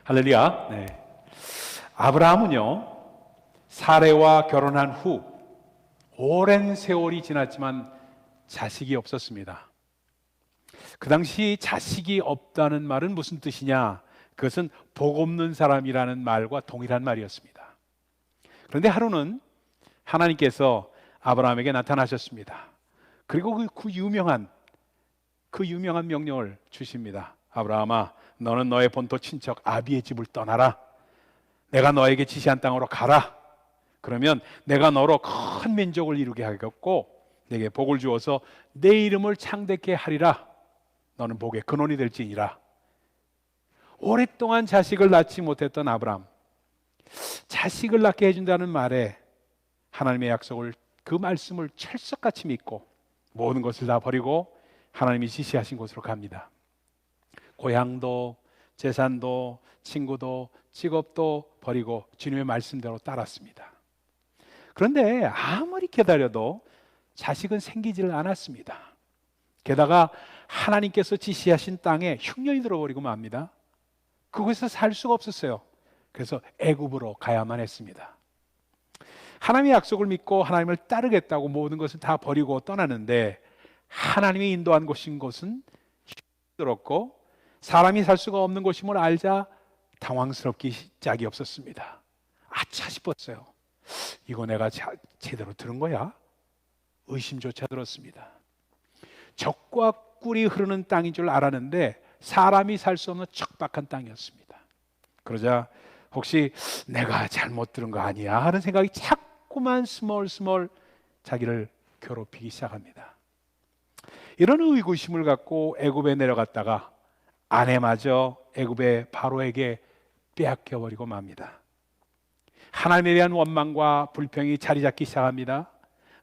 할렐루야. 네. 아브라함은요, 사레와 결혼한 후 오랜 세월이 지났지만 자식이 없었습니다. 그 당시 자식이 없다는 말은 무슨 뜻이냐? 그것은 복 없는 사람이라는 말과 동일한 말이었습니다. 그런데 하루는 하나님께서 아브라함에게 나타나셨습니다. 그리고 그 유명한 명령을 주십니다. 아브라함아, 너는 너의 본토 친척 아비의 집을 떠나라. 내가 너에게 지시한 땅으로 가라. 그러면 내가 너로 큰 민족을 이루게 하겠고 내게 복을 주어서 내 이름을 창대케 하리라. 너는 복의 근원이 될지니라. 오랫동안 자식을 낳지 못했던 아브라함, 자식을 낳게 해준다는 말에 하나님의 약속을, 그 말씀을 철석같이 믿고 모든 것을 다 버리고 하나님이 지시하신 곳으로 갑니다. 고향도 재산도 친구도 직업도 버리고 주님의 말씀대로 따랐습니다. 그런데 아무리 기다려도 자식은 생기지를 않았습니다. 게다가 하나님께서 지시하신 땅에 흉년이 들어버리고 맙니다. 그곳에서 살 수가 없었어요. 그래서 애굽으로 가야만 했습니다. 하나님의 약속을 믿고 하나님을 따르겠다고 모든 것을 다 버리고 떠나는데 하나님이 인도한 곳인 것은 힘들었고 사람이 살 수가 없는 곳임을 알자 당황스럽기 짝이 없었습니다. 아차 싶었어요. 이거 내가 제대로 들은 거야? 의심조차 들었습니다. 적과 꿀이 흐르는 땅인 줄 알았는데 사람이 살 수 없는 척박한 땅이었습니다. 그러자 혹시 내가 잘못 들은 거 아니야 하는 생각이 자꾸만 스멀스멀 자기를 괴롭히기 시작합니다. 이런 의구심을 갖고 애굽에 내려갔다가 아내마저 애굽의 바로에게 빼앗겨버리고 맙니다. 하나님에 대한 원망과 불평이 자리 잡기 시작합니다.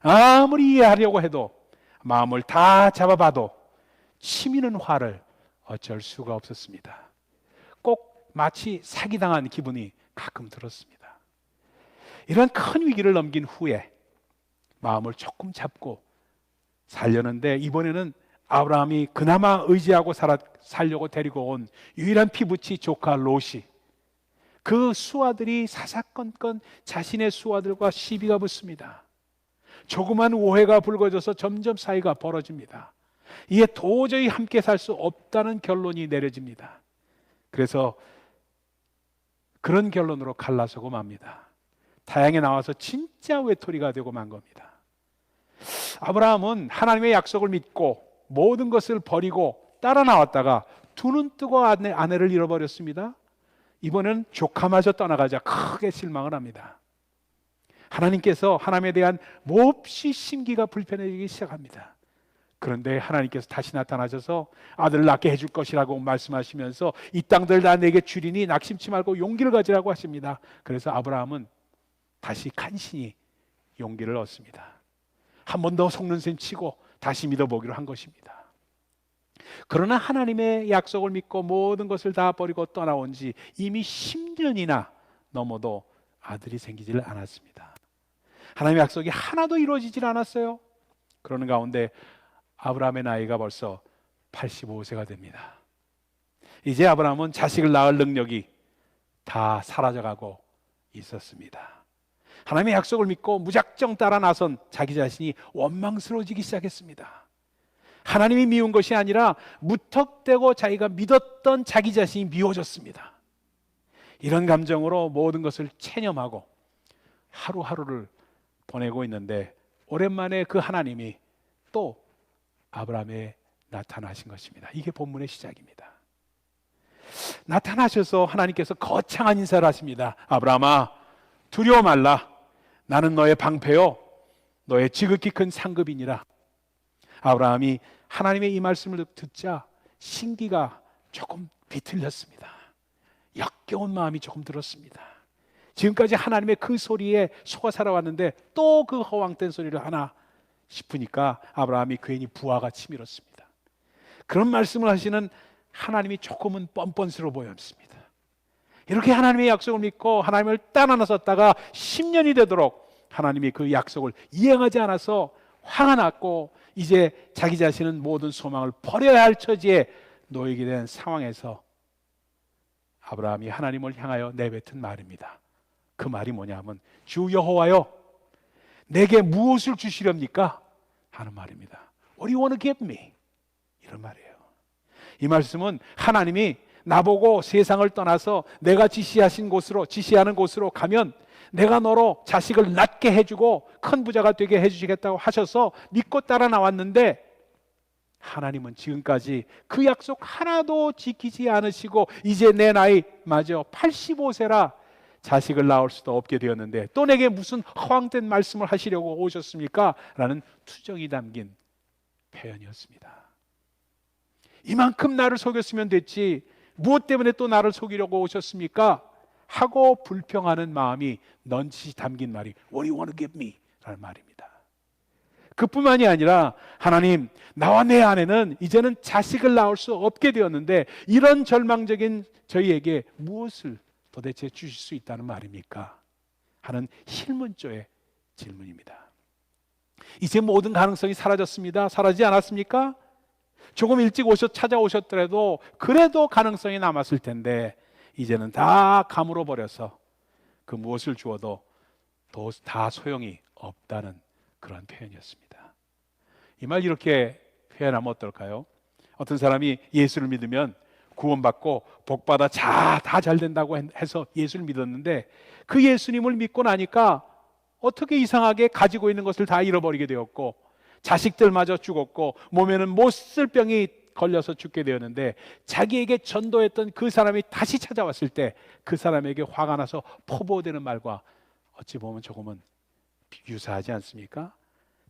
아무리 이해하려고 해도 마음을 다 잡아봐도 치미는 화를 어쩔 수가 없었습니다. 꼭 마치 사기당한 기분이 가끔 들었습니다. 이런 큰 위기를 넘긴 후에 마음을 조금 잡고 살려는데 이번에는 아브라함이 그나마 의지하고 살려고 데리고 온 유일한 피부치 조카 롯이, 그 수아들이 사사건건 자신의 수아들과 시비가 붙습니다. 조그만 오해가 불거져서 점점 사이가 벌어집니다. 이에 도저히 함께 살 수 없다는 결론이 내려집니다. 그래서 그런 결론으로 갈라서고 맙니다. 타향에 나와서 진짜 외톨이가 되고 만 겁니다. 아브라함은 하나님의 약속을 믿고 모든 것을 버리고 따라 나왔다가 두 눈 뜨고 아내를 잃어버렸습니다. 이번엔 조카마저 떠나가자 크게 실망을 합니다. 하나님께서 하나님에 대한 몹시 심기가 불편해지기 시작합니다. 그런데 하나님께서 다시 나타나셔서 아들을 낳게 해줄 것이라고 말씀하시면서 이 땅들 다 내게 주리니 낙심치 말고 용기를 가지라고 하십니다. 그래서 아브라함은 다시 간신히 용기를 얻습니다. 한 번 더 속는 셈 치고 다시 믿어보기로 한 것입니다. 그러나 하나님의 약속을 믿고 모든 것을 다 버리고 떠나온 지 이미 10년이나 넘어도 아들이 생기질 않았습니다. 하나님의 약속이 하나도 이루어지질 않았어요. 그러는 가운데 아브라함의 나이가 벌써 85세가 됩니다. 이제 아브라함은 자식을 낳을 능력이 다 사라져가고 있었습니다. 하나님의 약속을 믿고 무작정 따라 나선 자기 자신이 원망스러워지기 시작했습니다. 하나님이 미운 것이 아니라 무턱대고 자기가 믿었던 자기 자신이 미워졌습니다. 이런 감정으로 모든 것을 체념하고 하루하루를 보내고 있는데 오랜만에 그 하나님이 또 아브라함에 나타나신 것입니다. 이게 본문의 시작입니다. 나타나셔서 하나님께서 거창한 인사를 하십니다. 아브라함아, 두려워 말라. 나는 너의 방패요 너의 지극히 큰 상급이니라. 아브라함이 하나님의 이 말씀을 듣자 신기가 조금 비틀렸습니다. 역겨운 마음이 조금 들었습니다. 지금까지 하나님의 그 소리에 속아 살아왔는데 또 그 허황된 소리를 하나 싶으니까 아브라함이 괜히 부하가 치밀었습니다. 그런 말씀을 하시는 하나님이 조금은 뻔뻔스러워 보였습니다. 이렇게 하나님의 약속을 믿고 하나님을 따라 나섰다가 10년이 되도록 하나님이 그 약속을 이행하지 않아서 화가 났고 이제 자기 자신은 모든 소망을 버려야 할 처지에 놓이게 된 상황에서 아브라함이 하나님을 향하여 내뱉은 말입니다. 그 말이 뭐냐면 주 여호와여 내게 무엇을 주시렵니까? 하는 말입니다. What do you want to give me? 이런 말이에요. 이 말씀은 하나님이 나보고 세상을 떠나서 내가 지시하는 곳으로 가면 내가 너로 자식을 낳게 해주고 큰 부자가 되게 해주시겠다고 하셔서 믿고 따라 나왔는데 하나님은 지금까지 그 약속 하나도 지키지 않으시고 이제 내 나이 맞아 85세라 자식을 낳을 수도 없게 되었는데 또 내게 무슨 허황된 말씀을 하시려고 오셨습니까? 라는 투정이 담긴 표현이었습니다. 이만큼 나를 속였으면 됐지 무엇 때문에 또 나를 속이려고 오셨습니까? 하고 불평하는 마음이 넌지시 담긴 말이 What do you want to give me? 라는 말입니다. 그뿐만이 아니라 하나님 나와 내 아내는 이제는 자식을 낳을 수 없게 되었는데 이런 절망적인 저희에게 무엇을 도대체 주실 수 있다는 말입니까? 하는 실문조의 질문입니다. 이제 모든 가능성이 사라졌습니다. 사라지지 않았습니까? 조금 일찍 찾아오셨더라도 그래도 가능성이 남았을 텐데 이제는 다 가물어 버려서 그 무엇을 주어도 다 소용이 없다는 그런 표현이었습니다. 이 말 이렇게 표현하면 어떨까요? 어떤 사람이 예수를 믿으면 구원받고 복받아 다 잘 된다고 해서 예수를 믿었는데 그 예수님을 믿고 나니까 어떻게 이상하게 가지고 있는 것을 다 잃어버리게 되었고 자식들마저 죽었고 몸에는 못 쓸 병이 걸려서 죽게 되었는데 자기에게 전도했던 그 사람이 다시 찾아왔을 때 그 사람에게 화가 나서 포보되는 말과 어찌 보면 조금은 유사하지 않습니까?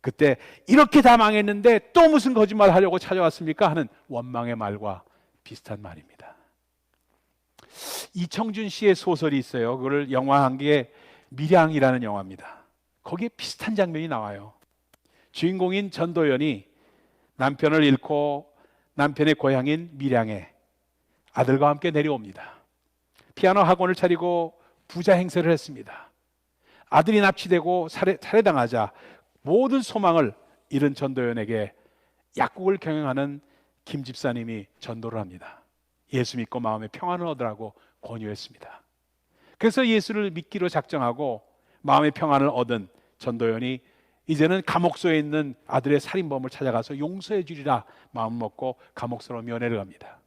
그때 이렇게 다 망했는데 또 무슨 거짓말 하려고 찾아왔습니까? 하는 원망의 말과 비슷한 말입니다. 이청준 씨의 소설이 있어요. 그걸 영화한 게 밀양이라는 영화입니다. 거기에 비슷한 장면이 나와요. 주인공인 전도연이 남편을 잃고 남편의 고향인 밀양에 아들과 함께 내려옵니다. 피아노 학원을 차리고 부자 행세를 했습니다. 아들이 납치되고 살해당하자 모든 소망을 잃은 전도연에게 약국을 경영하는 김 집사님이 전도를 합니다. 예수 믿고 마음의 평안을 얻으라고 권유했습니다. 그래서 예수를 믿기로 작정하고 마음의 평안을 얻은 전도연이 이제는 감옥소에 있는 아들의 살인범을 찾아가서 용서해 주리라 마음 먹고 감옥소로 면회를 갑니다.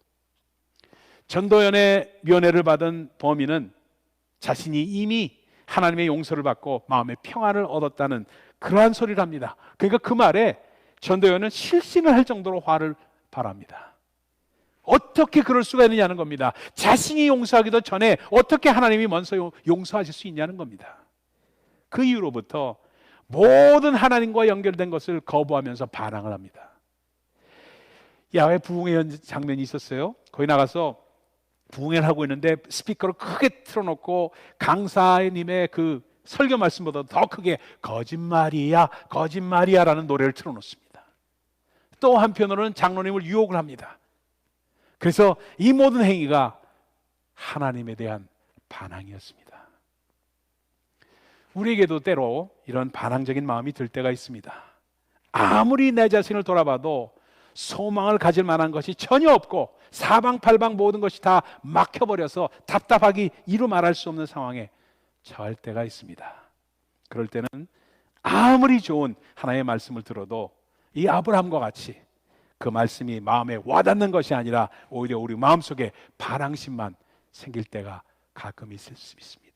전도연의 면회를 받은 범인은 자신이 이미 하나님의 용서를 받고 마음의 평안을 얻었다는 그러한 소리를 합니다. 그러니까 그 말에 전도연은 실신을 할 정도로 화를 발합니다. 어떻게 그럴 수가 있느냐는 겁니다. 자신이 용서하기도 전에 어떻게 하나님이 먼저 용서하실 수 있냐는 겁니다. 그 이후로부터 모든 하나님과 연결된 것을 거부하면서 반항을 합니다. 야외 부흥회 장면이 있었어요. 거기 나가서 부흥회를 하고 있는데 스피커를 크게 틀어놓고 강사님의 그 설교 말씀보다 더 크게 거짓말이야 거짓말이야 라는 노래를 틀어놓습니다. 또 한편으로는 장로님을 유혹을 합니다. 그래서 이 모든 행위가 하나님에 대한 반항이었습니다. 우리에게도 때로 이런 반항적인 마음이 들 때가 있습니다. 아무리 내 자신을 돌아봐도 소망을 가질 만한 것이 전혀 없고 사방팔방 모든 것이 다 막혀버려서 답답하기 이루 말할 수 없는 상황에 처할 때가 있습니다. 그럴 때는 아무리 좋은 하나님의 말씀을 들어도 이 아브라함과 같이 그 말씀이 마음에 와닿는 것이 아니라 오히려 우리 마음속에 반항심만 생길 때가 가끔 있을 수 있습니다.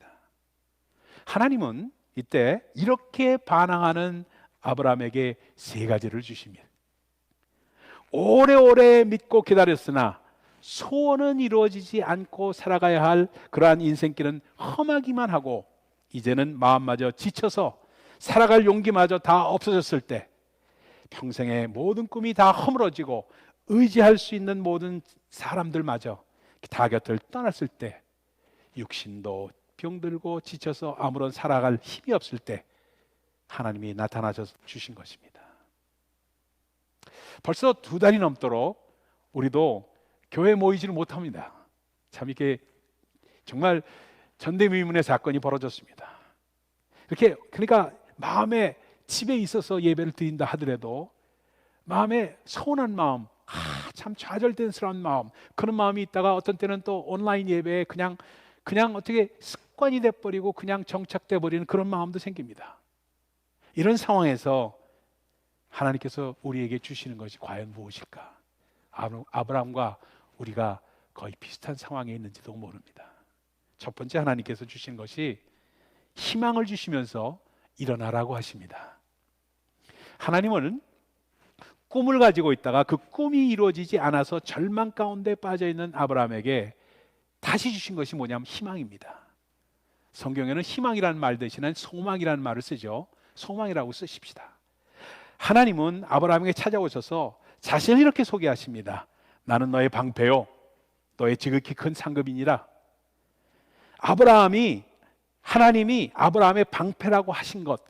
하나님은 이때 이렇게 반항하는 아브라함에게 세 가지를 주십니다. 오래오래 믿고 기다렸으나 소원은 이루어지지 않고 살아가야 할 그러한 인생길은 험하기만 하고 이제는 마음마저 지쳐서 살아갈 용기마저 다 없어졌을 때 평생의 모든 꿈이 다 허물어지고 의지할 수 있는 모든 사람들마저 다 곁을 떠났을 때 육신도 병들고 지쳐서 아무런 살아갈 힘이 없을 때 하나님이 나타나셔서 주신 것입니다. 벌써 2달이 넘도록 우리도 교회 모이지를 못합니다. 참 이게 정말 전대미문의 사건이 벌어졌습니다. 이렇게 그러니까 마음에 집에 있어서 예배를 드린다 하더라도 마음에 서운한 마음, 참 좌절된스러운 마음, 그런 마음이 있다가 어떤 때는 또 온라인 예배에 그냥 어떻게 습관이 돼버리고 그냥 정착돼 버리는 그런 마음도 생깁니다. 이런 상황에서 하나님께서 우리에게 주시는 것이 과연 무엇일까? 아브라함과 우리가 거의 비슷한 상황에 있는지도 모릅니다. 첫 번째, 하나님께서 주신 것이 희망을 주시면서 일어나라고 하십니다. 하나님은 꿈을 가지고 있다가 그 꿈이 이루어지지 않아서 절망 가운데 빠져 있는 아브라함에게 다시 주신 것이 뭐냐면 희망입니다. 성경에는 희망이라는 말 대신에 소망이라는 말을 쓰죠. 소망이라고 쓰십시다. 하나님은 아브라함에게 찾아오셔서 자신을 이렇게 소개하십니다. 나는 너의 방패요, 너의 지극히 큰 상급이니라. 하나님이 아브라함의 방패라고 하신 것,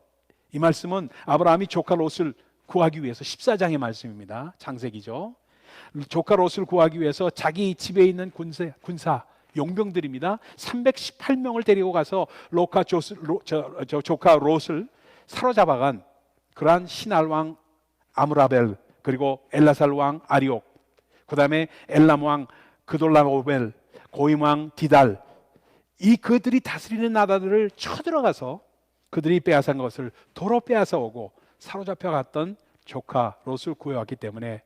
이 말씀은 아브라함이 조카 롯을 구하기 위해서 14장의 말씀입니다. 창세기죠. 조카 롯을 구하기 위해서 자기 집에 있는 군사 용병들입니다. 318명을 데리고 가서 조카 롯을 사로잡아간 그러한 신할 왕 아므라벨, 그리고 엘라살 왕 아리옥, 그 다음에 엘람 왕 그돌라오벨, 고임 왕 디달, 이 그들이 다스리는 나라들을 쳐들어가서 그들이 빼앗은 것을 도로 빼앗아 오고 사로잡혀 갔던 조카 롯을 구해왔기 때문에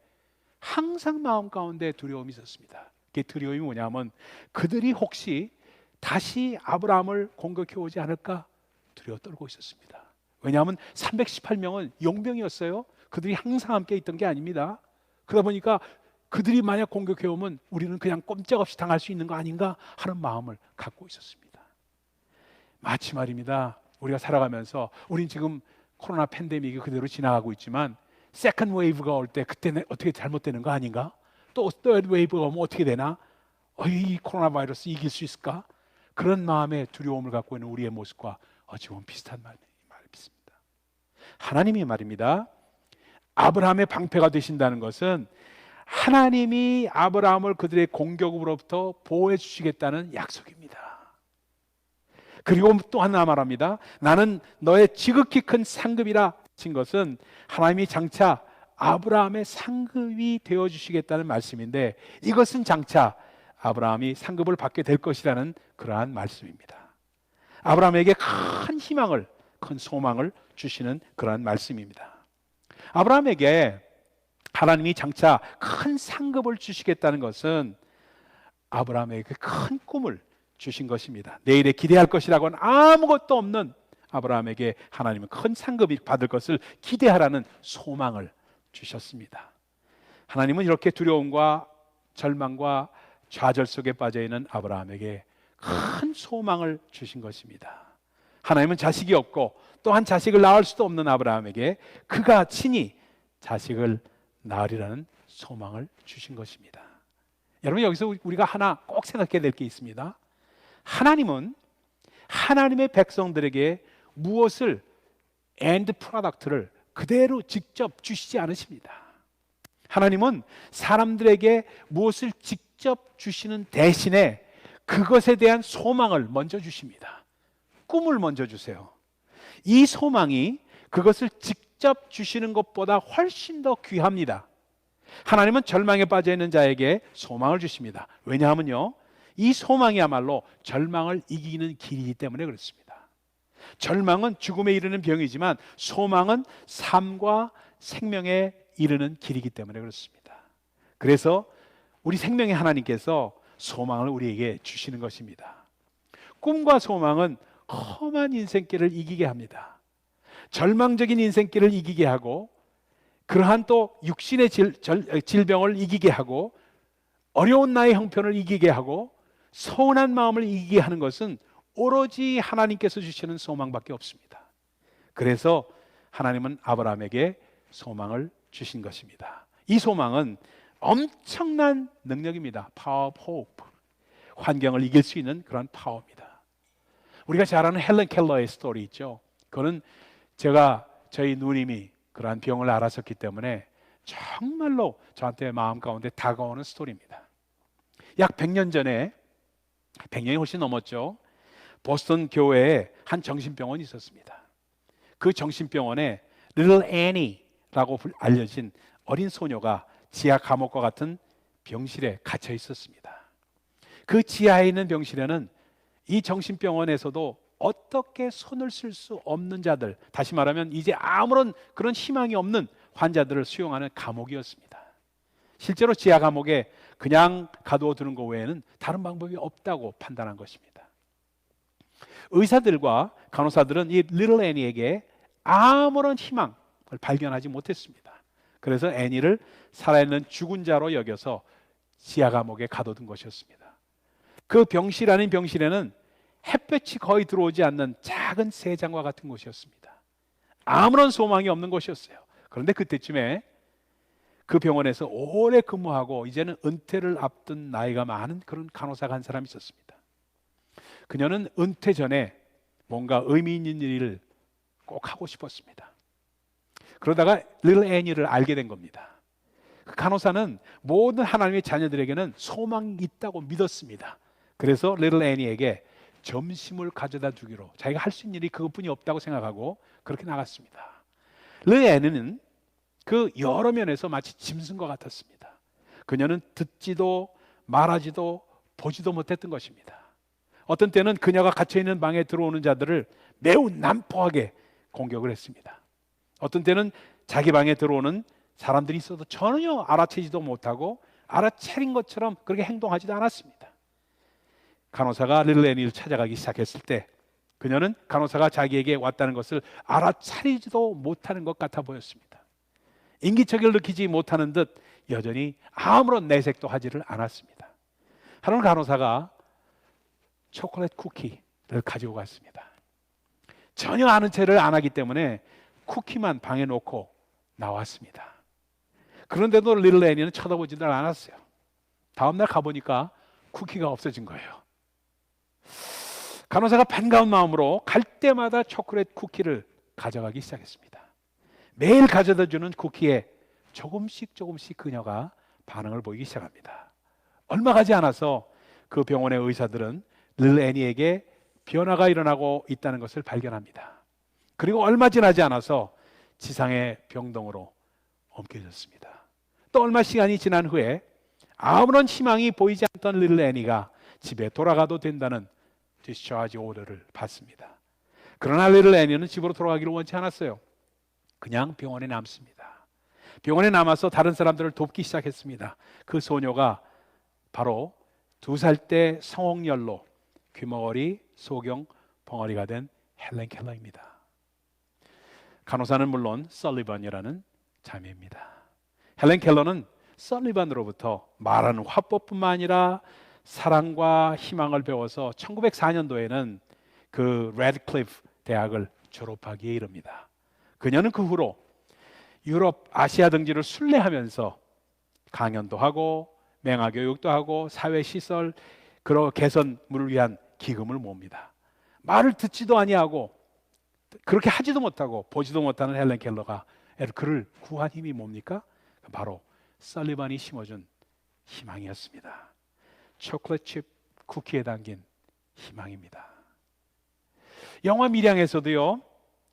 항상 마음 가운데 두려움이 있었습니다. 그 두려움이 뭐냐면 그들이 혹시 다시 아브라함을 공격해 오지 않을까 두려워 떨고 있었습니다. 왜냐하면 318명은 용병이었어요. 그들이 항상 함께 있던 게 아닙니다. 그러다 보니까 그들이 만약 공격해 오면 우리는 그냥 꼼짝없이 당할 수 있는 거 아닌가 하는 마음을 갖고 있었습니다. 마치 말입니다, 우리가 살아가면서 우린 지금 코로나 팬데믹이 그대로 지나가고 있지만 세컨드 웨이브가 올 때 그때는 어떻게 잘못되는 거 아닌가? 또 third 웨이브가 오면 어떻게 되나? 이 코로나 바이러스 이길 수 있을까? 그런 마음의 두려움을 갖고 있는 우리의 모습과 어찌 보면 비슷한 말입니다. 하나님이 말입니다, 아브라함의 방패가 되신다는 것은 하나님이 아브라함을 그들의 공격으로부터 보호해 주시겠다는 약속입니다. 그리고 또 하나 말합니다. 나는 너의 지극히 큰 상급이라 하신 것은 하나님이 장차 아브라함의 상급이 되어주시겠다는 말씀인데, 이것은 장차 아브라함이 상급을 받게 될 것이라는 그러한 말씀입니다. 아브라함에게 큰 희망을, 큰 소망을 주시는 그러한 말씀입니다. 아브라함에게 하나님이 장차 큰 상급을 주시겠다는 것은 아브라함에게 큰 꿈을 주신 것입니다. 내일에 기대할 것이라고는 아무것도 없는 아브라함에게 하나님은 큰 상급이 받을 것을 기대하라는 소망을 주셨습니다. 하나님은 이렇게 두려움과 절망과 좌절 속에 빠져 있는 아브라함에게 큰 소망을 주신 것입니다. 하나님은 자식이 없고 또한 자식을 낳을 수도 없는 아브라함에게 그가 친히 자식을 낳으리라는 소망을 주신 것입니다. 여러분, 여기서 우리가 하나 꼭 생각해야 될 게 있습니다. 하나님은 하나님의 백성들에게 무엇을 end product를 그대로 직접 주시지 않으십니다. 하나님은 사람들에게 무엇을 직접 주시는 대신에 그것에 대한 소망을 먼저 주십니다. 꿈을 먼저 주세요. 이 소망이 그것을 직접 주시는 것보다 훨씬 더 귀합니다. 하나님은 절망에 빠져 있는 자에게 소망을 주십니다. 왜냐하면요, 이 소망이야말로 절망을 이기는 길이기 때문에 그렇습니다. 절망은 죽음에 이르는 병이지만 소망은 삶과 생명에 이르는 길이기 때문에 그렇습니다. 그래서 우리 생명의 하나님께서 소망을 우리에게 주시는 것입니다. 꿈과 소망은 험한 인생길을 이기게 합니다. 절망적인 인생길을 이기게 하고, 그러한 또 육신의 질병을 이기게 하고, 어려운 나의 형편을 이기게 하고, 서운한 마음을 이기게 하는 것은 오로지 하나님께서 주시는 소망밖에 없습니다. 그래서 하나님은 아브라함에게 소망을 주신 것입니다. 이 소망은 엄청난 능력입니다. Power of hope. 환경을 이길 수 있는 그런 파워입니다. 우리가 잘 아는 헬런 켈러의 스토리 있죠. 그거는 저희 누님이 그러한 병을 앓았었기 때문에 정말로 저한테 마음 가운데 다가오는 스토리입니다. 약 100년 전에, 100년이 훨씬 넘었죠. 보스턴 교회에 한 정신병원이 있었습니다. 그 정신병원에 Little Annie라고 알려진 어린 소녀가 지하 감옥과 같은 병실에 갇혀 있었습니다. 그 지하에 있는 병실에는 이 정신병원에서도 어떻게 손을 쓸 수 없는 자들, 다시 말하면 이제 아무런 그런 희망이 없는 환자들을 수용하는 감옥이었습니다. 실제로 지하 감옥에 그냥 가두어 두는 것 외에는 다른 방법이 없다고 판단한 것입니다. 의사들과 간호사들은 이 리틀 애니에게 아무런 희망을 발견하지 못했습니다. 그래서 애니를 살아있는 죽은 자로 여겨서 지하 감옥에 가둬둔 것이었습니다. 그 병실 아닌 병실에는 햇볕이 거의 들어오지 않는 작은 새장과 같은 곳이었습니다. 아무런 소망이 없는 곳이었어요. 그런데 그때쯤에 그 병원에서 오래 근무하고 이제는 은퇴를 앞둔 나이가 많은 그런 간호사가 한 사람이 있었습니다. 그녀는 은퇴 전에 뭔가 의미 있는 일을 꼭 하고 싶었습니다. 그러다가 리틀 애니를 알게 된 겁니다. 그 간호사는 모든 하나님의 자녀들에게는 소망이 있다고 믿었습니다. 그래서 리틀 애니에게 점심을 가져다 주기로, 자기가 할 수 있는 일이 그것뿐이 없다고 생각하고 그렇게 나갔습니다. 리틀 애니는 그 여러 면에서 마치 짐승과 같았습니다. 그녀는 듣지도 말하지도 보지도 못했던 것입니다. 어떤 때는 그녀가 갇혀있는 방에 들어오는 자들을 매우 난폭하게 공격을 했습니다. 어떤 때는 자기 방에 들어오는 사람들이 있어도 전혀 알아채지도 못하고 알아차린 것처럼 그렇게 행동하지도 않았습니다. 간호사가 리틀 애니를 찾아가기 시작했을 때 그녀는 간호사가 자기에게 왔다는 것을 알아차리지도 못하는 것 같아 보였습니다. 인기척을 느끼지 못하는 듯 여전히 아무런 내색도 하지를 않았습니다. 하루는 간호사가 초콜릿 쿠키를 가지고 갔습니다. 전혀 아는 체를 안 하기 때문에 쿠키만 방에 놓고 나왔습니다. 그런데도 리틀 애니는 쳐다보지도 않았어요. 다음날 가보니까 쿠키가 없어진 거예요. 간호사가 반가운 마음으로 갈 때마다 초콜릿 쿠키를 가져가기 시작했습니다. 매일 가져다 주는 쿠키에 조금씩 그녀가 반응을 보이기 시작합니다. 얼마 가지 않아서 그 병원의 의사들은 리틀 애니에게 변화가 일어나고 있다는 것을 발견합니다. 그리고 얼마 지나지 않아서 지상의 병동으로 옮겨졌습니다. 또 얼마 시간이 지난 후에 아무런 희망이 보이지 않던 리틀 애니가 집에 돌아가도 된다는 디스차지 오더를 받습니다. 그러나 리틀 애니는 집으로 돌아가기를 원치 않았어요. 그냥 병원에 남습니다. 병원에 남아서 다른 사람들을 돕기 시작했습니다. 그 소녀가 바로 2살 때 성홍열로 귀머거리, 소경, 벙어리가 된 헬렌 켈러입니다. 간호사는 물론 설리반이라는 자매입니다. 헬렌 켈러는 설리반으로부터 말하는 화법뿐만 아니라 사랑과 희망을 배워서 1904년도에는 그 레드클리프 대학을 졸업하기에 이릅니다. 그녀는 그 후로 유럽, 아시아 등지를 순례하면서 강연도 하고 맹아교육도 하고 사회시설 개선을 위한 기금을 모읍니다. 말을 듣지도 아니하고 그렇게 하지도 못하고 보지도 못하는 헬렌 켈러가 그를 구한 힘이 뭡니까? 바로 설리반이 심어준 희망이었습니다. 초콜릿 칩 쿠키에 담긴 희망입니다. 영화 밀양에서도요,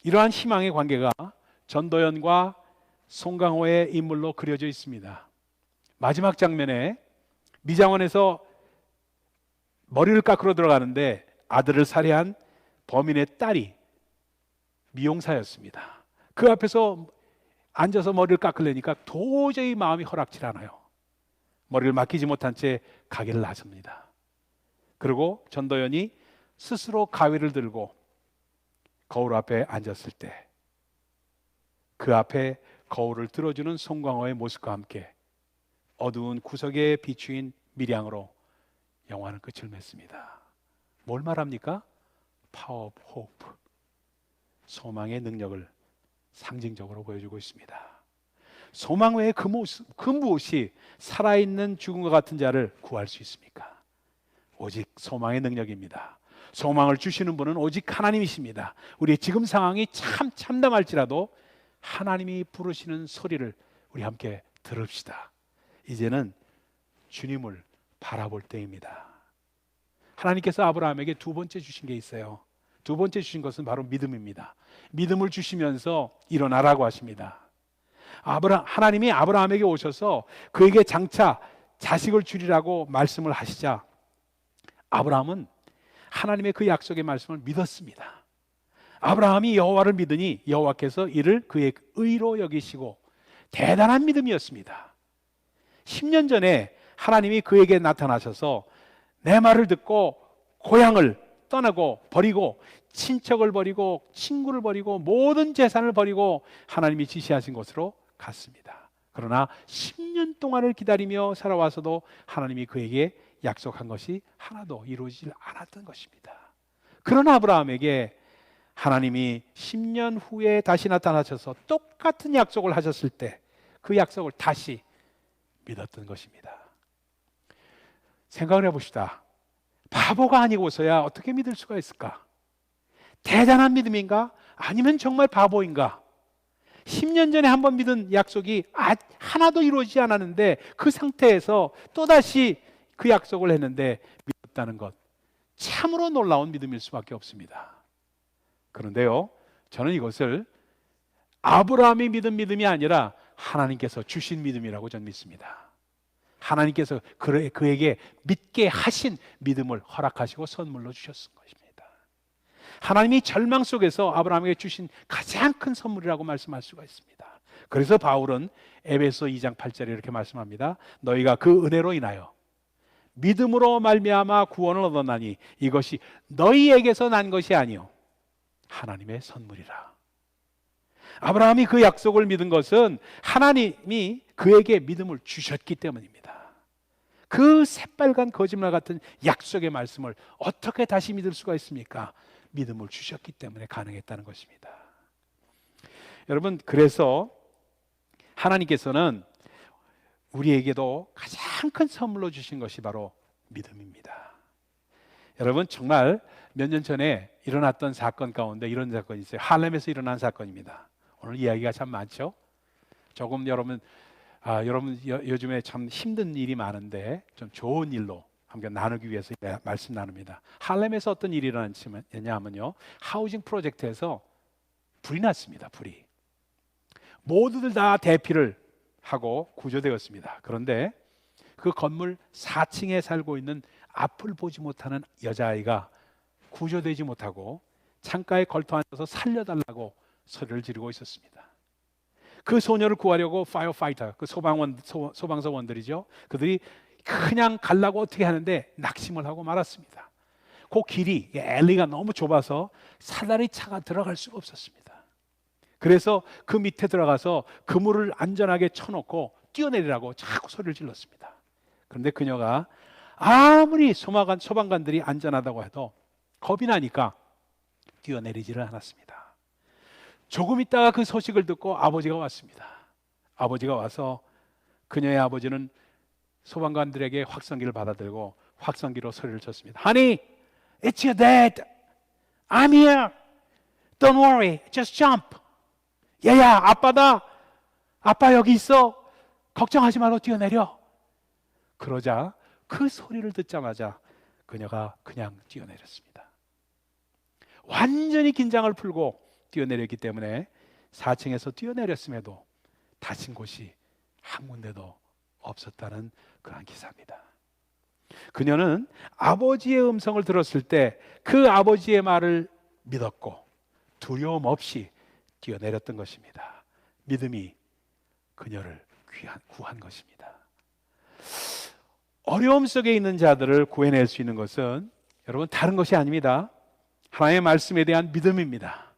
이러한 희망의 관계가 전도연과 송강호의 인물로 그려져 있습니다. 마지막 장면에 미장원에서 머리를 깎으러 들어가는데 아들을 살해한 범인의 딸이 미용사였습니다. 그 앞에서 앉아서 머리를 깎으려니까 도저히 마음이 허락질 않아요. 머리를 맡기지 못한 채 가게를 나섭니다. 그리고 전도연이 스스로 가위를 들고 거울 앞에 앉았을 때 그 앞에 거울을 들어주는 송강호의 모습과 함께 어두운 구석에 비추인 밀양으로 영화는 끝을 맺습니다. 뭘 말합니까? Power of Hope, 소망의 능력을 상징적으로 보여주고 있습니다. 소망 외에 그 무엇이 살아있는 죽음과 같은 자를 구할 수 있습니까? 오직 소망의 능력입니다. 소망을 주시는 분은 오직 하나님이십니다. 우리의 지금 상황이 참 참담할지라도 하나님이 부르시는 소리를 우리 함께 들읍시다. 이제는 주님을 바라볼 때입니다. 하나님께서 아브라함에게 두 번째 주신 게 있어요. 두 번째 주신 것은 바로 믿음입니다. 믿음을 주시면서 일어나라고 하십니다. 하나님이 아브라함에게 오셔서 그에게 장차 자식을 주리라고 말씀을 하시자 아브라함은 하나님의 그 약속의 말씀을 믿었습니다. 아브라함이 여호와를 믿으니 여호와께서 이를 그의 의로 여기시고 대단한 믿음이었습니다. 10년 전에 하나님이 그에게 나타나셔서 내 말을 듣고 고향을 떠나고 버리고 친척을 버리고 친구를 버리고 모든 재산을 버리고 하나님이 지시하신 곳으로 갔습니다. 그러나 10년 동안을 기다리며 살아와서도 하나님이 그에게 약속한 것이 하나도 이루어지지 않았던 것입니다. 그런 아브라함에게 하나님이 10년 후에 다시 나타나셔서 똑같은 약속을 하셨을 때 그 약속을 다시 믿었던 것입니다. 생각을 해봅시다. 바보가 아니고서야 어떻게 믿을 수가 있을까? 대단한 믿음인가? 아니면 정말 바보인가? 10년 전에 한번 믿은 약속이 하나도 이루어지지 않았는데 그 상태에서 또다시 그 약속을 했는데 믿었다는 것, 참으로 놀라운 믿음일 수밖에 없습니다. 그런데요, 저는 이것을 아브라함이 믿은 믿음이 아니라 하나님께서 주신 믿음이라고 저는 믿습니다. 하나님께서 그에게 믿게 하신 믿음을 허락하시고 선물로 주셨던 것입니다. 하나님이 절망 속에서 아브라함에게 주신 가장 큰 선물이라고 말씀할 수가 있습니다. 그래서 바울은 에베소 2장 8절에 이렇게 말씀합니다. 너희가 그 은혜로 인하여 믿음으로 말미암아 구원을 얻었나니 이것이 너희에게서 난 것이 아니요 하나님의 선물이라. 아브라함이 그 약속을 믿은 것은 하나님이 그에게 믿음을 주셨기 때문입니다. 그 새빨간 거짓말 같은 약속의 말씀을 어떻게 다시 믿을 수가 있습니까? 믿음을 주셨기 때문에 가능했다는 것입니다. 여러분, 그래서 하나님께서는 우리에게도 가장 큰 선물로 주신 것이 바로 믿음입니다. 여러분, 정말 몇 년 전에 일어났던 사건 가운데 이런 사건이 있어요. 할렘에서 일어난 사건입니다. 오늘 이야기가 참 많죠. 조금 여러분 요즘에 참 힘든 일이 많은데 좀 좋은 일로 함께 나누기 위해서 말씀 나눕니다. 할렘에서 어떤 일이 일어났냐면요, 하우징 프로젝트에서 불이 났습니다. 불이 모두들 다 대피를 하고 구조되었습니다. 그런데 그 건물 4층에 살고 있는 앞을 보지 못하는 여자아이가 구조되지 못하고 창가에 걸터 앉아서 살려달라고 소리를 지르고 있었습니다. 그 소녀를 구하려고 파이어파이터, 그 소방서원들이죠. 그들이 그냥 가려고 어떻게 하는데 낙심을 하고 말았습니다. 그 길이, 엘리가 너무 좁아서 사다리 차가 들어갈 수가 없었습니다. 그래서 그 밑에 들어가서 그물을 안전하게 쳐놓고 뛰어내리라고 자꾸 소리를 질렀습니다. 그런데 그녀가 아무리 소방관들이 안전하다고 해도 겁이 나니까 뛰어내리지를 않았습니다. 조금 있다가 그 소식을 듣고 아버지가 왔습니다. 아버지가 와서 그녀의 아버지는 소방관들에게 확성기를 받아들고 확성기로 소리를 쳤습니다. Honey, it's your dad. I'm here. Don't worry, just jump. 얘야, 아빠다. 아빠 여기 있어. 걱정하지 말고 뛰어내려. 그러자 그 소리를 듣자마자 그녀가 그냥 뛰어내렸습니다. 완전히 긴장을 풀고 뛰어내렸기 때문에 4층에서 뛰어내렸음에도 다친 곳이 한 군데도 없었다는 그런 기사입니다. 그녀는 아버지의 음성을 들었을 때 그 아버지의 말을 믿었고 두려움 없이 뛰어내렸던 것입니다. 믿음이 그녀를 구한 것입니다. 어려움 속에 있는 자들을 구해낼 수 있는 것은 여러분 다른 것이 아닙니다. 하나님의 말씀에 대한 믿음입니다.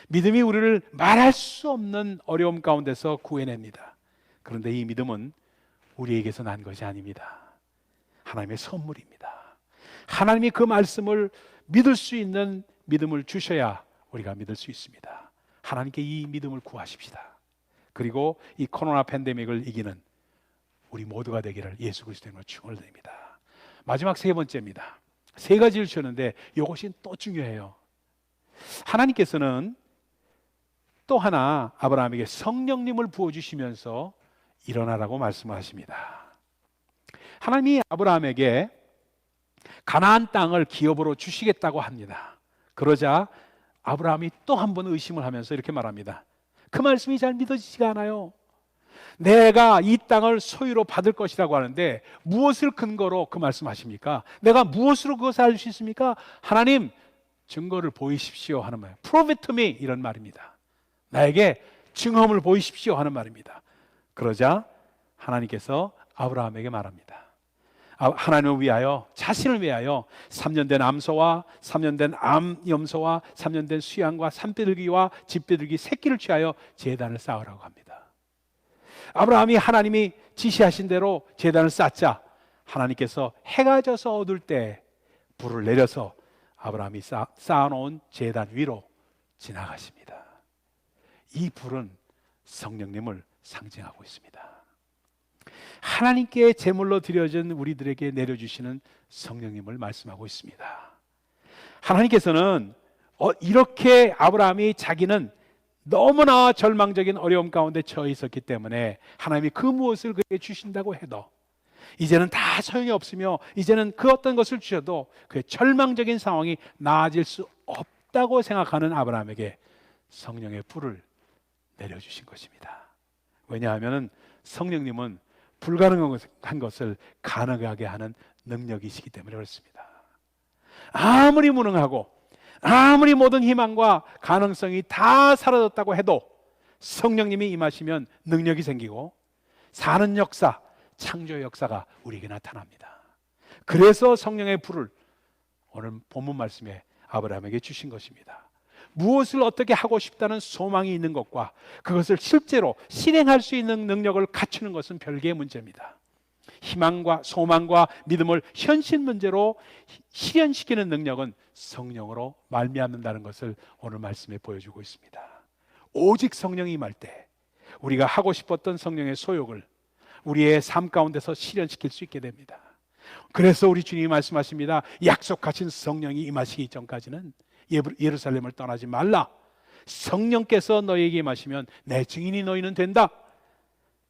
믿음이 우리를 말할 수 없는 어려움 가운데서 구해냅니다. 그런데 이 믿음은 우리에게서 난 것이 아닙니다. 하나님의 선물입니다. 하나님이 그 말씀을 믿을 수 있는 믿음을 주셔야 우리가 믿을 수 있습니다. 하나님께 이 믿음을 구하십시다. 그리고 이 코로나 팬데믹을 이기는 우리 모두가 되기를 예수 그리스도의 축원을 드립니다. 마지막 세 번째입니다. 세 가지를 주셨는데 이것이 또 중요해요. 하나님께서는 또 하나 아브라함에게 성령님을 부어주시면서 일어나라고 말씀하십니다. 하나님이 아브라함에게 가나안 땅을 기업으로 주시겠다고 합니다. 그러자 아브라함이 또 한 번 의심을 하면서 이렇게 말합니다. 그 말씀이 잘 믿어지지가 않아요. 내가 이 땅을 소유로 받을 것이라고 하는데 무엇을 근거로 그 말씀하십니까? 내가 무엇으로 그것을 알 수 있습니까? 하나님, 증거를 보이십시오 하는 말이에요. Prove it to me 이런 말입니다. 나에게 증언을 보이십시오 하는 말입니다. 그러자 하나님께서 아브라함에게 말합니다. 하나님을 위하여, 자신을 위하여 3년 된 암소와 3년 된 암염소와 3년 된 수양과 산비둘기와 집비둘기 새끼를 취하여 제단을 쌓으라고 합니다. 아브라함이 하나님이 지시하신 대로 제단을 쌓자 하나님께서 해가 져서 어두울 때 불을 내려서 아브라함이 쌓아놓은 제단 위로 지나가십니다. 이 불은 성령님을 상징하고 있습니다. 하나님께 제물로 드려진 우리들에게 내려주시는 성령님을 말씀하고 있습니다. 하나님께서는 이렇게 아브라함이 자기는 너무나 절망적인 어려움 가운데 처해 있었기 때문에 하나님이 그 무엇을 그에게 주신다고 해도 이제는 다 소용이 없으며 이제는 그 어떤 것을 주셔도 그의 절망적인 상황이 나아질 수 없다고 생각하는 아브라함에게 성령의 불을 내려주신 것입니다. 왜냐하면 성령님은 불가능한 것을 가능하게 하는 능력이시기 때문에 그렇습니다. 아무리 무능하고 아무리 모든 희망과 가능성이 다 사라졌다고 해도 성령님이 임하시면 능력이 생기고 사는 역사, 창조의 역사가 우리에게 나타납니다. 그래서 성령의 불을 오늘 본문 말씀에 아브라함에게 주신 것입니다. 무엇을 어떻게 하고 싶다는 소망이 있는 것과 그것을 실제로 실행할 수 있는 능력을 갖추는 것은 별개의 문제입니다. 희망과 소망과 믿음을 현실 문제로 실현시키는 능력은 성령으로 말미암는다는 것을 오늘 말씀에 보여주고 있습니다. 오직 성령이 임할 때 우리가 하고 싶었던 성령의 소욕을 우리의 삶 가운데서 실현시킬 수 있게 됩니다. 그래서 우리 주님이 말씀하십니다. 약속하신 성령이 임하시기 전까지는 예루살렘을 떠나지 말라. 성령께서 너희에게 임하시면 내 증인이 너희는 된다.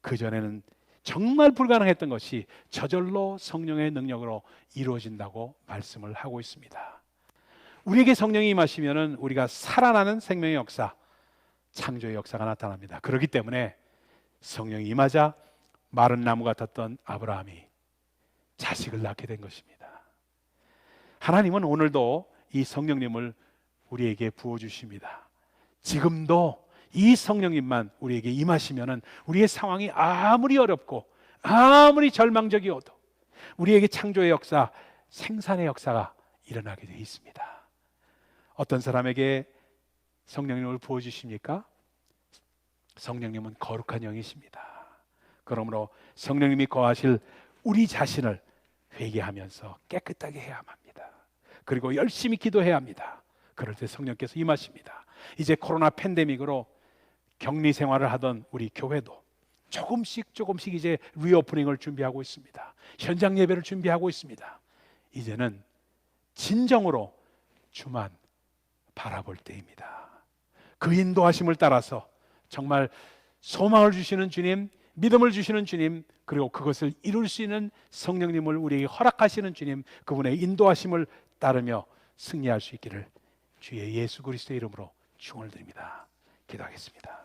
그전에는 정말 불가능했던 것이 저절로 성령의 능력으로 이루어진다고 말씀을 하고 있습니다. 우리에게 성령이 임하시면 우리가 살아나는 생명의 역사, 창조의 역사가 나타납니다. 그렇기 때문에 성령이 임하자 마른 나무 같았던 아브라함이 자식을 낳게 된 것입니다. 하나님은 오늘도 이 성령님을 우리에게 부어주십니다. 지금도 이 성령님만 우리에게 임하시면 우리의 상황이 아무리 어렵고 아무리 절망적이어도 우리에게 창조의 역사, 생산의 역사가 일어나게 되어 있습니다. 어떤 사람에게 성령님을 부어주십니까? 성령님은 거룩한 영이십니다. 그러므로 성령님이 거하실 우리 자신을 회개하면서 깨끗하게 해야 합니다. 그리고 열심히 기도해야 합니다. 그럴 때 성령께서 임하십니다. 이제 코로나 팬데믹으로 격리 생활을 하던 우리 교회도 조금씩 이제 리오프닝을 준비하고 있습니다. 현장 예배를 준비하고 있습니다. 이제는 진정으로 주만 바라볼 때입니다. 그 인도하심을 따라서 정말 소망을 주시는 주님, 믿음을 주시는 주님, 그리고 그것을 이룰 수 있는 성령님을 우리에게 허락하시는 주님, 그분의 인도하심을 따르며 승리할 수 있기를 주의 예수 그리스도의 이름으로 축원을 드립니다. 기도하겠습니다.